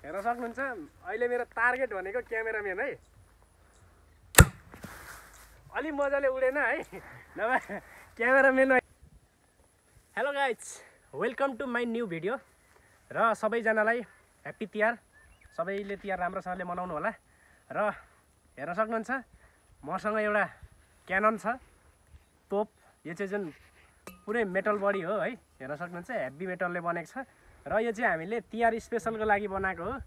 हेर्न सक्नुहुन्छ अहिले मेरो टार्गेट भनेको क्यामेराम्यान है। अलि मजाले उडेन है नभए cameraman. Hello guys, welcome to my new video. र सबैजनालाई ह्याप्पी तिहार। सबैले तिहार राम्रोसँगले मनाउनु होला। र हेर्न सक्नुहुन्छ मसँग एउटा क्यानन छ तोप। यो चाहिँ जुन पुरै मेटल बडी हो है, हेर्न सक्नुहुन्छ हेभी मेटलले बनेको छ। र यो चाहिँ हामीले तिहार स्पेसलको लागि बनाएको हो।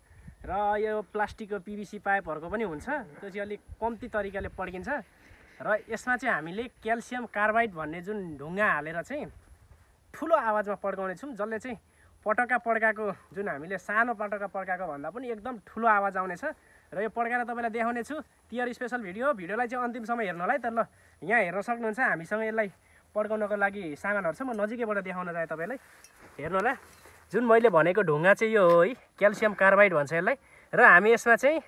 र यो प्लास्टिकको पिभिसी पाइपहरूको पनि हुन्छ, त्यो चाहिँ अलिक कम्ती तरिकाले पड्किन्छ। र यसमा चाहिँ हामीले क्याल्सियम कार्बाइड भन्ने जुन ढुङ्गा हालेर चाहिँ ठुलो आवाजमा पड्काउने छौँ, जसले चाहिँ पटका पड्काएको जुन हामीले सानो पटका पड्काएको भन्दा पनि एकदम ठुलो आवाज आउनेछ। र यो पड्काएर तपाईँलाई देखाउने छु। तिहार स्पेसल भिडियोलाई चाहिँ अन्तिमसम्म हेर्नु होला है। तर ल यहाँ हेर्न सक्नुहुन्छ हामीसँग यसलाई पड्काउनको लागि सामानहरू छ। म नजिकैबाट देखाउन चाहे तपाईँलाई। हेर्नु होला, जुन मैले भनेको ढुङ्गा चाहिँ यो हो है, क्याल्सियम कार्बाइड भन्छ यसलाई। र हामी यसमा चाहिँ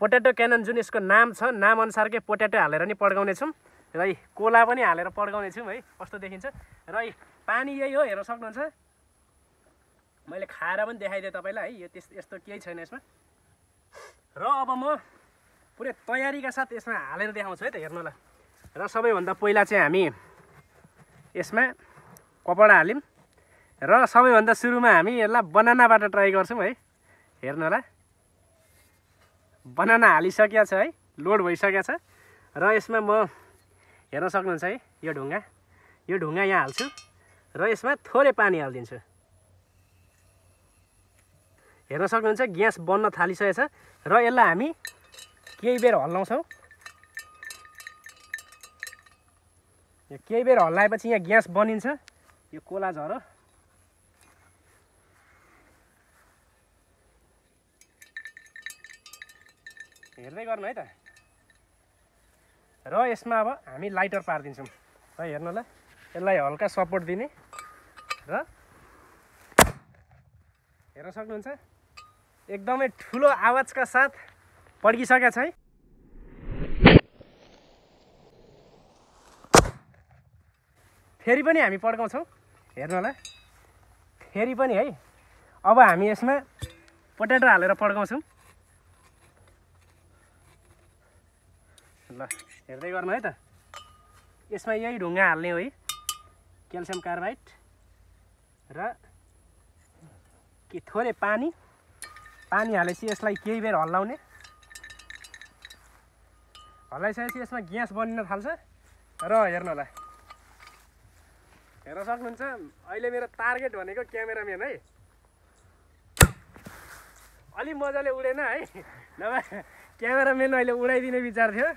पोट्याटो क्यानन जुन यसको नाम छ, नाम अनुसारकै पोट्याटो हालेर नि पड्काउने छौँ। र कोला पनि हालेर पड्काउने छौँ है, कस्तो देखिन्छ। र पानी यही हो, हेर्न सक्नुहुन्छ। मैले खाएर पनि देखाइदिएँ तपाईँलाई है। यो यस्तो केही छैन यसमा। र अब म पुरै तयारीका साथ यसमा हालेर देखाउँछु है त। हेर्नु होला। र सबैभन्दा पहिला चाहिँ हामी यसमा कपडा हाल्यौँ। र सबैभन्दा सुरुमा हामी यसलाई बनानाबाट ट्राई गर्छौँ है। हेर्नु होला, बनाना हालिसकेको छ है, लोड भइसकेको छ। र यसमा म हेर्न सक्नुहुन्छ है, यो ढुङ्गा यहाँ हाल्छु। र यसमा थोरै पानी हालिदिन्छु। हेर्न सक्नुहुन्छ ग्यास बन्न थालिसकेको छ। र यसलाई हामी केही बेर हल्लाउँछौँ। यो केही बेर हल्लाएपछि यहाँ ग्यास बनिन्छ। यो कोला झरो हेर्दै गर्नु है त। र यसमा अब हामी लाइटर पारिदिन्छौँ है। हेर्नु होला, यसलाई हल्का सपोर्ट दिने। र हेर्न सक्नुहुन्छ एकदमै ठुलो आवाजका साथ पड्किसकेको छ है। फेरि पनि हामी पड्काउँछौँ। हेर्नु होला, फेरि पनि है। अब हामी यसमा पोट्याटो हालेर पड्काउँछौँ। ल हेर्दै गर्नु है त। यसमा यही ढुङ्गा हाल्ने हो है, क्याल्सियम कार्बाइड। र थोरै पानी हालेपछि यसलाई केही बेर हल्लाउने। हल्लाइसकेपछि यसमा ग्यास बनिन थाल्छ। र हेर्नु होला, हेर्न सक्नुहुन्छ अहिले मेरो टार्गेट भनेको क्यामेराम्यान है। अलि मजाले उडेन है नभए क्यामेराम्यान अहिले उडाइदिने विचार थियो।